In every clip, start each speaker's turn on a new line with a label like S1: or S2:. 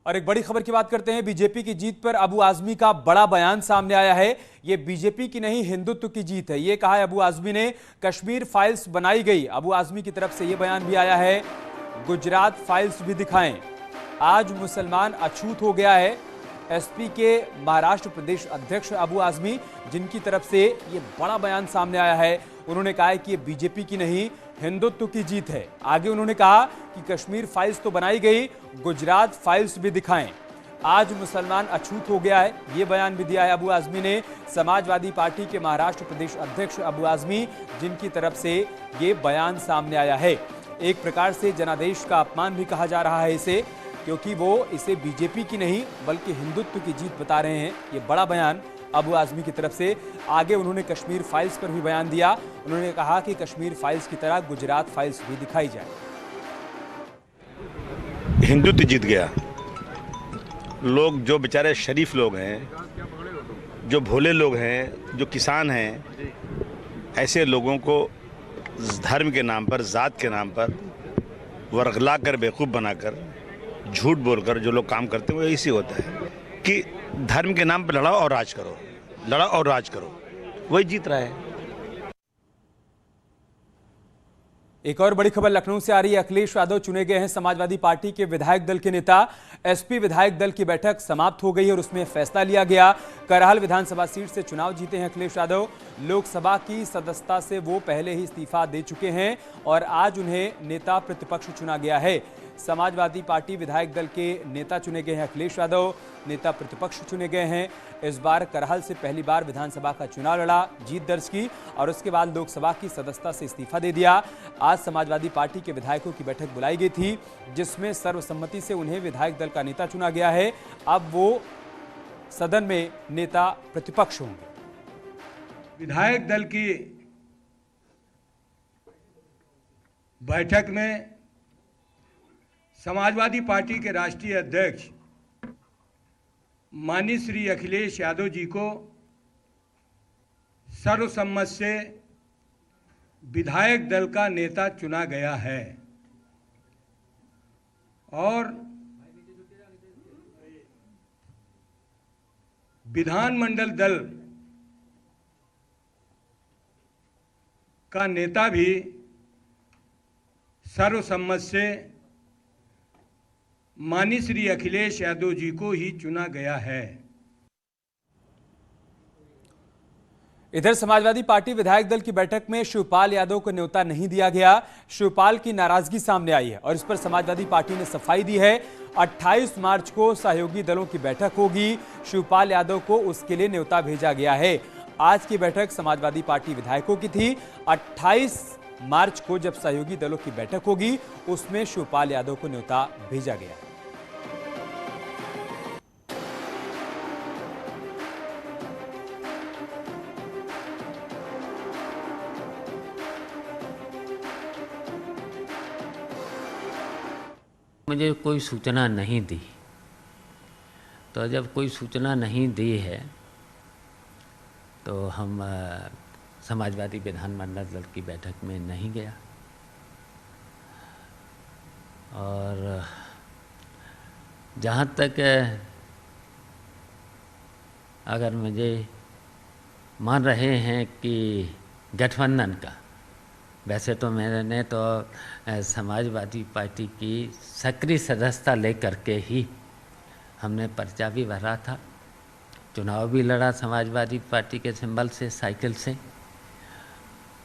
S1: और एक बड़ी खबर की बात करते हैं। बीजेपी की जीत पर अबू आजमी का बड़ा बयान सामने आया है। ये बीजेपी की नहीं, हिंदुत्व की जीत है, ये कहा है अबू आजमी ने। कश्मीर फाइल्स बनाई गई, अबू आजमी की तरफ से यह बयान भी आया है। गुजरात फाइल्स भी दिखाएं, आज मुसलमान अछूत हो गया है। एसपी के महाराष्ट्र प्रदेश अध्यक्ष अबू आजमी, जिनकी तरफ से ये बड़ा बयान सामने आया है, उन्होंने कहा है कि ये बीजेपी की नहीं, हिंदुत्व की जीत है। आगे उन्होंने कहा कि कश्मीर फाइल्स तो बनाई गई, गुजरात फाइल्स भी दिखाएं, आज मुसलमान अछूत हो गया है, ये बयान भी दिया है अबू आजमी ने। समाजवादी पार्टी के महाराष्ट्र प्रदेश अध्यक्ष अबू आजमी, जिनकी तरफ से ये बयान सामने आया है। एक प्रकार से जनादेश का अपमान भी कहा जा रहा है इसे, क्योंकि वो इसे बीजेपी की नहीं बल्कि हिंदुत्व की जीत बता रहे हैं। ये बड़ा बयान अबू आजमी की तरफ से। आगे उन्होंने कश्मीर फाइल्स पर भी बयान दिया। उन्होंने कहा कि कश्मीर फाइल्स की तरह गुजरात फाइल्स भी दिखाई जाए।
S2: हिंदुत्व जीत गया। लोग जो बेचारे शरीफ लोग हैं, जो भोले लोग हैं, जो किसान हैं, ऐसे लोगों को धर्म के नाम पर, जात के नाम पर वर्गला कर, बेवकूफ़ बनाकर, झूठ बोलकर जो लोग काम करते हैं वो इसी होता है कि धर्म के नाम पर लड़ाओ और राज करो, लड़ाओ और राज करो, वही जीत रहा है।
S1: एक और बड़ी खबर लखनऊ से आ रही है। अखिलेश यादव चुने गए हैं समाजवादी पार्टी के विधायक दल के नेता। एसपी विधायक दल की बैठक समाप्त हो गई और उसमें फैसला लिया गया। करहल विधानसभा सीट से चुनाव जीते हैं अखिलेश यादव। लोकसभा की सदस्यता से वो पहले ही इस्तीफा दे चुके हैं और आज उन्हें नेता प्रतिपक्ष चुना गया है। समाजवादी पार्टी विधायक दल के नेता चुने गए हैं अखिलेश यादव, नेता प्रतिपक्ष चुने गए हैं। इस बार करहल से पहली बार विधानसभा का चुनाव लड़ा, जीत दर्ज की और उसके बाद लोकसभा की सदस्यता से इस्तीफा दे दिया। आज समाजवादी पार्टी के विधायकों की बैठक बुलाई गई थी, जिसमें सर्वसम्मति से उन्हें विधायक दल का नेता चुना गया है। अब वो सदन में नेता प्रतिपक्ष होंगे।
S3: विधायक दल की बैठक में समाजवादी पार्टी के राष्ट्रीय अध्यक्ष माननीय श्री अखिलेश यादव जी को सर्वसम्मत से विधायक दल का नेता चुना गया है और विधानमंडल दल का नेता भी सर्वसम्मत से माननीय श्री अखिलेश यादव जी को ही चुना गया है।
S1: इधर समाजवादी पार्टी विधायक दल की बैठक में शिवपाल यादव को न्योता नहीं दिया गया। शिवपाल की नाराजगी सामने आई है और इस पर समाजवादी पार्टी ने सफाई दी है। 28 मार्च को सहयोगी दलों की बैठक होगी, शिवपाल यादव को उसके लिए न्योता भेजा गया है। आज की बैठक समाजवादी पार्टी विधायकों की थी। 28 मार्च को जब सहयोगी दलों की बैठक होगी, उसमें शिवपाल यादव को न्योता भेजा गया।
S4: मुझे कोई सूचना नहीं दी, तो जब कोई सूचना नहीं दी है तो हम समाजवादी विधानमंडल दल की बैठक में नहीं गया। और जहाँ तक अगर मुझे मान रहे हैं कि गठबंधन का, वैसे तो मैंने तो समाजवादी पार्टी की सक्रिय सदस्यता लेकर के ही हमने पर्चा भी भरा था, चुनाव भी लड़ा समाजवादी पार्टी के सिंबल से, साइकिल से।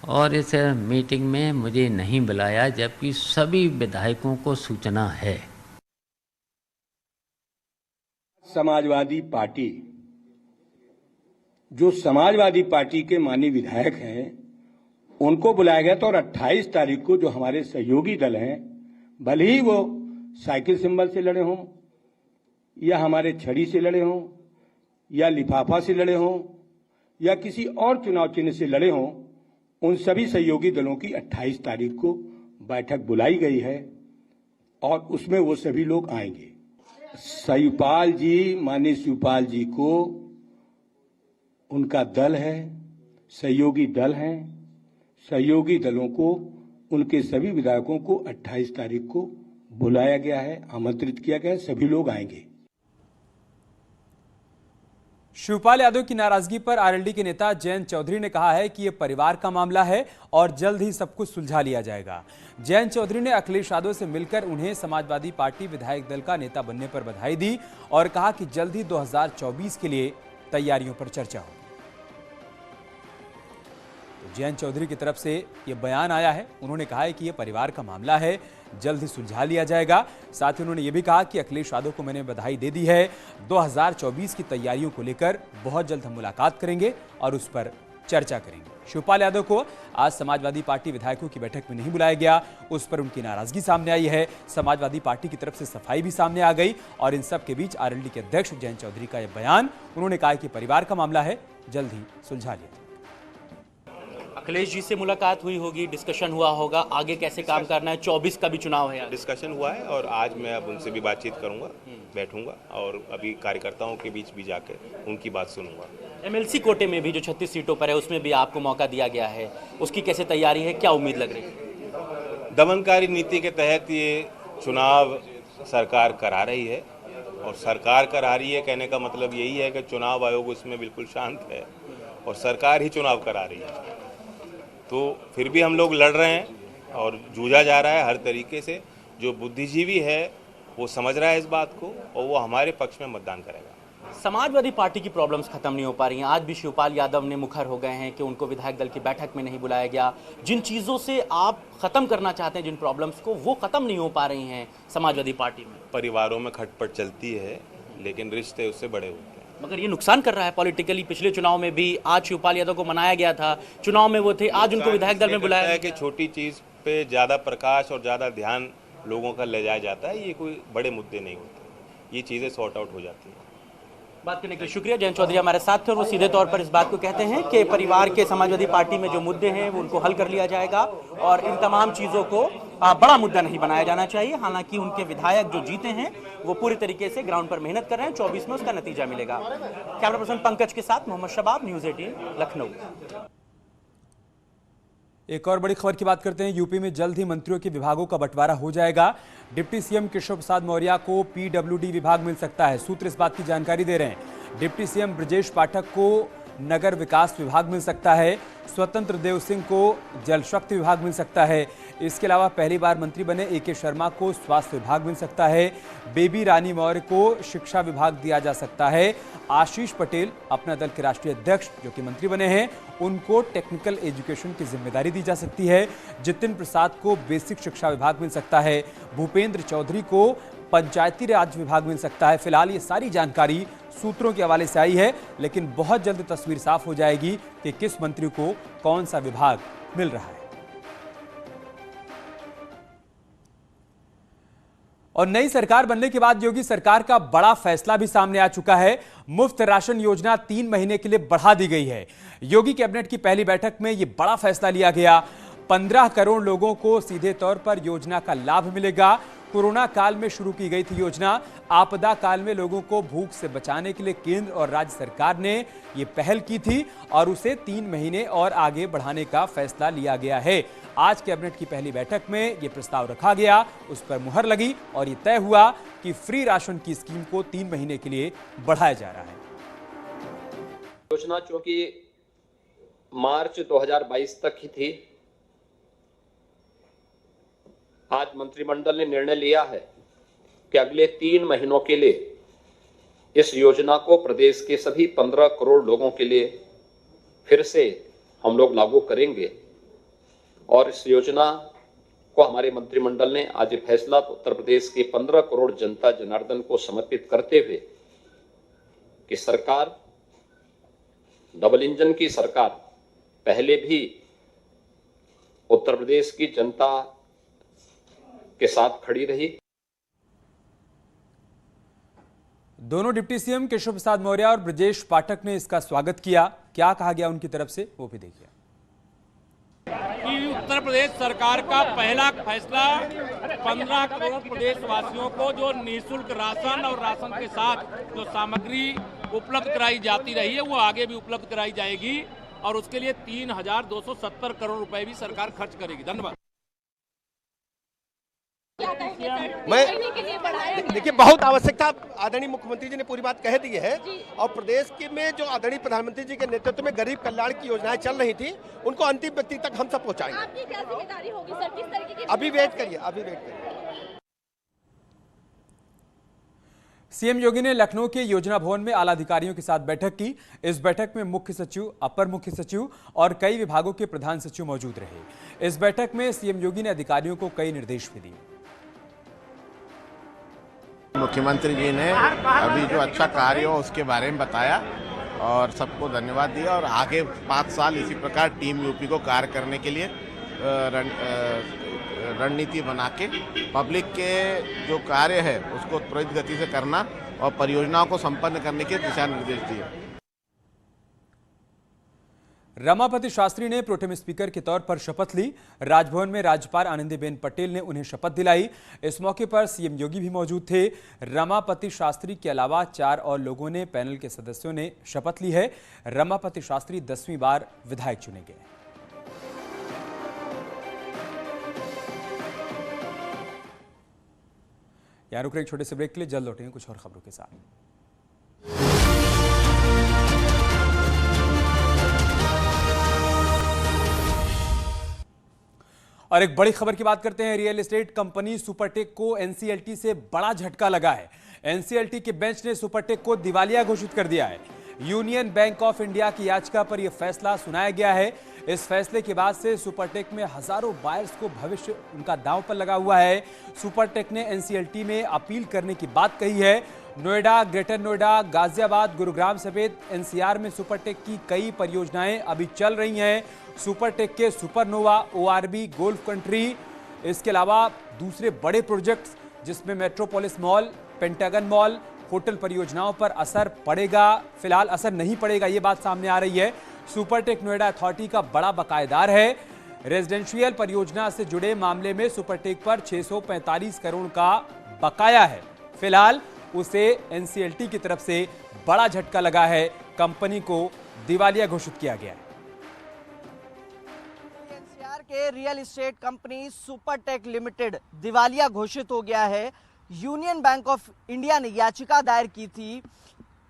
S4: और इस मीटिंग में मुझे नहीं बुलाया, जबकि सभी विधायकों को सूचना है।
S3: समाजवादी पार्टी, जो समाजवादी पार्टी के माननीय विधायक हैं, उनको बुलाया गया था और 28 तारीख को जो हमारे सहयोगी दल हैं, भले ही वो साइकिल सिंबल से लड़े हों या हमारे छड़ी से लड़े हों या लिफाफा से लड़े हों या किसी और चुनाव चिन्ह से लड़े हों, उन सभी सहयोगी दलों की 28 तारीख को बैठक बुलाई गई है और उसमें वो सभी लोग आएंगे। शिवपाल जी, माननीय शिवपाल जी को उनका दल है, सहयोगी दल हैं, सहयोगी दलों को, उनके सभी विधायकों को 28 तारीख को बुलाया गया है, आमंत्रित किया गया है, सभी लोग आएंगे।
S1: शिवपाल यादव की नाराजगी पर आरएलडी के नेता जयंत चौधरी ने कहा है कि यह परिवार का मामला है और जल्द ही सब कुछ सुलझा लिया जाएगा। जयंत चौधरी ने अखिलेश यादव से मिलकर उन्हें समाजवादी पार्टी विधायक दल का नेता बनने पर बधाई दी और कहा कि जल्द ही 2024 के लिए तैयारियों पर चर्चा होगी। तो जयंत चौधरी की तरफ से यह बयान आया है। उन्होंने कहा है कि यह परिवार का मामला है, जल्द ही सुलझा लिया जाएगा। साथ ही उन्होंने यह भी कहा कि अखिलेश यादव को मैंने बधाई दे दी है। 2024 की तैयारियों को लेकर बहुत जल्द हम मुलाकात करेंगे और उस पर चर्चा करेंगे। शिवपाल यादव को आज समाजवादी पार्टी विधायकों की बैठक में नहीं बुलाया गया, उस पर उनकी नाराजगी सामने आई है। समाजवादी पार्टी की तरफ से सफाई भी सामने आ गई और इन सब के बीच आरएलडी के अध्यक्ष जयंत चौधरी का यह बयान, उन्होंने कहा कि परिवार का मामला है, जल्द ही सुलझा लिया।
S5: अखिलेश जी से मुलाकात हुई होगी, डिस्कशन हुआ होगा, आगे कैसे काम करना है, 24 का भी चुनाव है।
S6: डिस्कशन हुआ है और आज मैं अब उनसे भी बातचीत करूंगा, बैठूंगा और अभी कार्यकर्ताओं के बीच भी जाकर उनकी बात सुनूंगा।
S5: एमएलसी कोटे में भी जो 36 सीटों पर है उसमें भी आपको मौका दिया गया है, उसकी कैसे तैयारी है, क्या उम्मीद लग रही है?
S6: दमनकारी नीति के तहत ये चुनाव सरकार करा रही है और सरकार करा रही है कहने का मतलब यही है कि चुनाव आयोग उसमें बिल्कुल शांत है और सरकार ही चुनाव करा रही है। तो फिर भी हम लोग लड़ रहे हैं और जूझा जा रहा है हर तरीके से। जो बुद्धिजीवी है वो समझ रहा है इस बात को और वो हमारे पक्ष में मतदान करेगा।
S5: समाजवादी पार्टी की प्रॉब्लम्स खत्म नहीं हो पा रही हैं। आज भी शिवपाल यादव ने मुखर हो गए हैं कि उनको विधायक दल की बैठक में नहीं बुलाया गया। जिन चीज़ों से आप खत्म करना चाहते हैं, जिन प्रॉब्लम्स को, वो खत्म नहीं हो पा रही हैं समाजवादी पार्टी में।
S6: परिवारों में खटपट चलती है लेकिन रिश्ते उससे बड़े होते हैं।
S5: मगर ये नुकसान कर रहा है पॉलिटिकली। पिछले चुनाव में भी आज शिवपाल यादव को मनाया गया था, चुनाव में वो थे, आज उनको विधायक दल में बुलाया
S6: है कि छोटी चीज पे ज्यादा प्रकाश और ज्यादा ध्यान लोगों का ले जाया जाता है। ये कोई बड़े मुद्दे नहीं होते, ये चीजें सॉर्ट आउट हो जाती हैं।
S5: बात करने के लिए शुक्रिया। जयंत चौधरी हमारे साथ थे और वो सीधे तौर पर इस बात को कहते हैं कि परिवार के समाजवादी पार्टी में जो मुद्दे हैं वो उनको हल कर लिया जाएगा और इन तमाम चीज़ों को बड़ा मुद्दा नहीं बनाया जाना चाहिए। हालांकि उनके विधायक जो जीते हैं वो पूरी तरीके से ग्राउंड पर मेहनत कर रहे हैं, 24 में उसका नतीजा मिलेगा। कैमरा पर्सन पंकज के साथ मोहम्मद शबाब, न्यूज़ 18 लखनऊ।
S1: एक और बड़ी खबर की बात करते हैं। यूपी में जल्द ही मंत्रियों के विभागों का बंटवारा हो जाएगा। डिप्टी सीएम केशव प्रसाद मौर्य को पीडब्ल्यूडी विभाग मिल सकता है। सूत्र इस बात की जानकारी दे रहे हैं। डिप्टी सीएम ब्रजेश पाठक को नगर विकास विभाग मिल सकता है। स्वतंत्र देव सिंह को जल शक्ति विभाग मिल सकता है। इसके अलावा पहली बार मंत्री बने एके शर्मा को स्वास्थ्य विभाग मिल सकता है। बेबी रानी मौर्य को शिक्षा विभाग दिया जा सकता है। आशीष पटेल अपना दल के राष्ट्रीय अध्यक्ष जो कि मंत्री बने हैं, उनको टेक्निकल एजुकेशन की जिम्मेदारी दी जा सकती है। जितिन प्रसाद को बेसिक शिक्षा विभाग मिल सकता है। भूपेंद्र चौधरी को पंचायती राज विभाग मिल सकता है। फिलहाल ये सारी जानकारी सूत्रों के हवाले से आई है, लेकिन बहुत जल्द तस्वीर साफ हो जाएगी कि किस मंत्री को कौन सा विभाग मिल रहा है। और नई सरकार बनने के बाद योगी सरकार का बड़ा फैसला भी सामने आ चुका है। मुफ्त राशन योजना 3 महीने के लिए बढ़ा दी गई है। योगी कैबिनेट की पहली बैठक में यह बड़ा फैसला लिया गया। 15 करोड़ लोगों को सीधे तौर पर योजना का लाभ मिलेगा। कोरोना काल में शुरू की गई थी योजना। आपदा काल में लोगों को भूख से बचाने के लिए केंद्र और राज्य सरकार ने ये पहल की थी और उसे 3 महीने और आगे बढ़ाने का फैसला लिया गया है। आज कैबिनेट की पहली बैठक में ये प्रस्ताव रखा गया, उस पर मुहर लगी और ये तय हुआ कि फ्री राशन की स्कीम को 3 महीने के लिए बढ़ाया जा रहा है।
S7: योजना चूंकि मार्च 2022 तक ही थी, आज मंत्रिमंडल ने निर्णय लिया है कि अगले 3 महीनों के लिए इस योजना को प्रदेश के सभी 15 करोड़ लोगों के लिए फिर से हम लोग लागू करेंगे। और इस योजना को हमारे मंत्रिमंडल ने आज फैसला उत्तर प्रदेश के 15 करोड़ जनता जनार्दन को समर्पित करते हुए कि सरकार डबल इंजन की सरकार पहले भी उत्तर प्रदेश की जनता के साथ खड़ी रही।
S1: दोनों डिप्टी सीएम केशव प्रसाद मौर्य और ब्रजेश पाठक ने इसका स्वागत किया। क्या कहा गया उनकी तरफ से वो भी देखिए।
S8: कि उत्तर प्रदेश सरकार का पहला फैसला 15 करोड़ प्रदेशवासियों को जो निःशुल्क राशन और राशन के साथ जो सामग्री उपलब्ध कराई जाती रही है वो आगे भी उपलब्ध कराई जाएगी और उसके लिए 3,270 करोड़ रुपए भी सरकार खर्च करेगी। धन्यवाद।
S9: क्या कहेंगे सर?
S10: मैं
S9: करने के लिए बढ़ाया गया
S10: देखिए
S9: है।
S10: बहुत आवश्यकता, आदरणीय मुख्यमंत्री जी ने पूरी बात कह दी है। और प्रदेश के में जो आदरणीय प्रधानमंत्री जी के नेतृत्व में गरीब कल्याण की योजनाएं चल रही थी, उनको अंतिम व्यक्ति तक हम सब पहुंचाएंगे।
S9: आपकी क्या जिम्मेदारी होगी सर? किस तरीके की
S10: अभी वेट करिए।
S1: सीएम योगी ने लखनऊ के योजना भवन में आला अधिकारियों के साथ बैठक की। इस बैठक में मुख्य सचिव, अपर मुख्य सचिव और कई विभागों के प्रधान सचिव मौजूद रहे। इस बैठक में सीएम योगी ने अधिकारियों को कई निर्देश भी दिए।
S11: मुख्यमंत्री जी ने अभी जो अच्छा कार्य हो उसके बारे में बताया और सबको धन्यवाद दिया और आगे 5 साल इसी प्रकार टीम यूपी को कार्य करने के लिए रणनीति बना के पब्लिक के जो कार्य है उसको त्वरित गति से करना और परियोजनाओं को संपन्न करने के दिशा निर्देश दिए।
S1: रमापति शास्त्री ने प्रोटेम स्पीकर के तौर पर शपथ ली। राजभवन में राज्यपाल आनंदीबेन पटेल ने उन्हें शपथ दिलाई। इस मौके पर सीएम योगी भी मौजूद थे। रमापति शास्त्री के अलावा 4 और लोगों ने, पैनल के सदस्यों ने शपथ ली है। रमापति शास्त्री 10वीं बार विधायक चुने गए। यहाँ रुक रहे एक छोटे से ब्रेक के लिए, जल्द लौटेंगे कुछ और खबरों के साथ। और एक बड़ी खबर की बात करते हैं। रियल एस्टेट कंपनी सुपरटेक को एनसीएलटी से बड़ा झटका लगा है। एनसीएलटी के बेंच ने सुपरटेक को दिवालिया घोषित कर दिया है। यूनियन बैंक ऑफ इंडिया की याचिका पर यह फैसला सुनाया गया है। इस फैसले के बाद से सुपरटेक में हजारों बायर्स को भविष्य उनका दांव पर लगा हुआ है। सुपरटेक ने एनसीएलटी में अपील करने की बात कही है। नोएडा, ग्रेटर नोएडा, गाजियाबाद, गुरुग्राम समेत एनसीआर में सुपरटेक की कई परियोजनाएं अभी चल रही हैं। सुपरटेक के सुपरनोवा, ओआरबी, गोल्फ कंट्री, इसके अलावा दूसरे बड़े प्रोजेक्ट्स जिसमें metropolis mall, pentagon mall, hotel परियोजनाओं पर असर पड़ेगा। फिलहाल असर नहीं पड़ेगा, ये बात सामने आ रही है। सुपरटेक नोएडा अथॉरिटी का बड़ा बकायेदार है। रेजिडेंशियल परियोजना से जुड़े मामले में सुपरटेक पर 645 करोड़ का बकाया है। फिलहाल उसे एनसीएलटी की तरफ से बड़ा झटका लगा है। कंपनी को दिवालिया घोषित किया गया है।
S12: एनसीआर के real estate company Supertech limited दिवालिया घोषित हो गया है। यूनियन बैंक ऑफ इंडिया ने याचिका दायर की थी।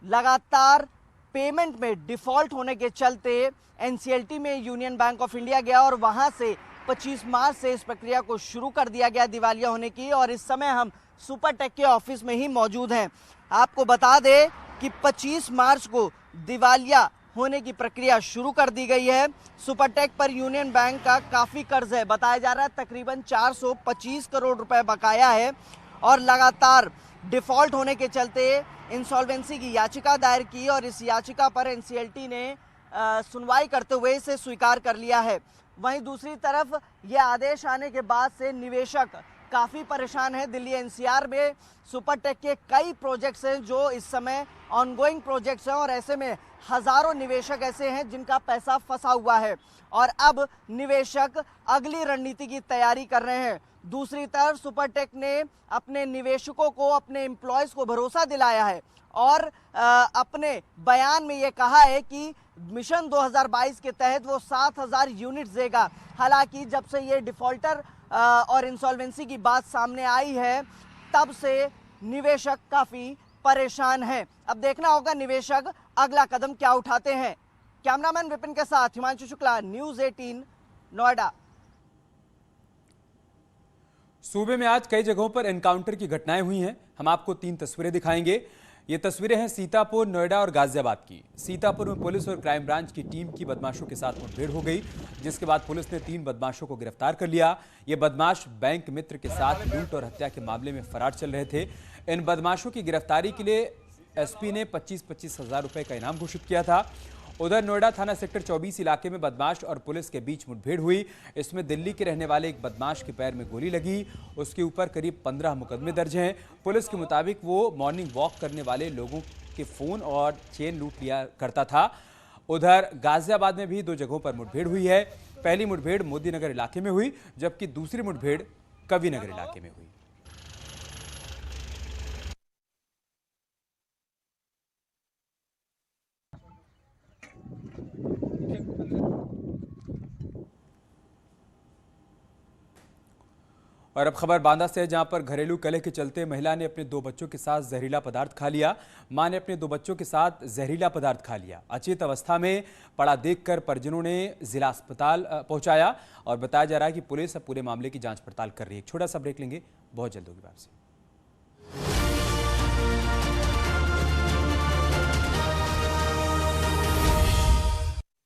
S12: लगातार पेमेंट में डिफॉल्ट होने के चलते एनसीएलटी में यूनियन बैंक ऑफ इंडिया गया और वहां से 25 मार्च से इस प्रक्रिया को शुरू कर दिया गया दिवालिया होने की। और इस समय हम सुपरटेक के ऑफिस में ही मौजूद हैं। आपको बता दें कि 25 मार्च को दिवालिया होने की प्रक्रिया शुरू कर दी गई है। सुपरटेक पर यूनियन बैंक का काफ़ी कर्ज है, बताया जा रहा है तकरीबन 425 करोड़ रुपए बकाया है। और लगातार डिफॉल्ट होने के चलते इंसॉल्वेंसी की याचिका दायर की और इस याचिका पर एनसीएलटी ने सुनवाई करते हुए इसे स्वीकार कर लिया है। वहीं दूसरी तरफ ये आदेश आने के बाद से निवेशक काफ़ी परेशान है। दिल्ली एनसीआर में सुपरटेक के कई प्रोजेक्ट्स हैं जो इस समय ऑनगोइंग प्रोजेक्ट्स हैं और ऐसे में हजारों निवेशक ऐसे हैं जिनका पैसा फंसा हुआ है और अब निवेशक अगली रणनीति की तैयारी कर रहे हैं। दूसरी तरफ सुपरटेक ने अपने निवेशकों को, अपने एम्प्लॉयज़ को भरोसा दिलाया है और अपने बयान में ये कहा है कि मिशन 2022 के तहत वो 7000 यूनिट्स देगा। हालांकि जब से ये डिफॉल्टर और इंसॉल्वेंसी की बात सामने आई है तब से निवेशक काफ़ी परेशान हैं। अब देखना होगा निवेशक अगला कदम क्या उठाते हैं। कैमरामैन विपिन के साथ हिमांशु शुक्ला, न्यूज़ 18, नोएडा।
S1: सूबे में आज कई जगहों पर एनकाउंटर की घटनाएं हुई हैं। हम आपको 3 तस्वीरें दिखाएंगे। ये तस्वीरें हैं सीतापुर, नोएडा और गाजियाबाद की। सीतापुर में पुलिस और क्राइम ब्रांच की टीम की बदमाशों के साथ मुठभेड़ हो गई, जिसके बाद पुलिस ने 3 बदमाशों को गिरफ्तार कर लिया। ये बदमाश बैंक मित्र के साथ लूट और हत्या के मामले में फरार चल रहे थे। इन बदमाशों की गिरफ्तारी के लिए एसपी ने 25-25 हज़ार रुपए का इनाम घोषित किया था। उधर नोएडा थाना सेक्टर 24 इलाके में बदमाश और पुलिस के बीच मुठभेड़ हुई। इसमें दिल्ली के रहने वाले एक बदमाश के पैर में गोली लगी। उसके ऊपर करीब 15 मुकदमे दर्ज हैं। पुलिस के मुताबिक वो मॉर्निंग वॉक करने वाले लोगों के फोन और चेन लूट लिया करता था। उधर गाजियाबाद में भी 2 जगहों पर मुठभेड़ हुई है। पहली मुठभेड़ मोदी नगर इलाके में हुई, जबकि दूसरी मुठभेड़ कवि नगर इलाके में हुई। और अब खबर बांदा से है, जहां पर घरेलू कलह के चलते महिला ने अपने 2 बच्चों के साथ जहरीला पदार्थ खा लिया। मां ने अपने 2 बच्चों के साथ जहरीला पदार्थ खा लिया। अचेत अवस्था में पड़ा देखकर परिजनों ने जिला अस्पताल पहुंचाया और बताया जा रहा है कि पुलिस अब पूरे मामले की जांच पड़ताल कर रही है। एक छोटा सा ब्रेक लेंगे, बहुत जल्द होगी वापसी।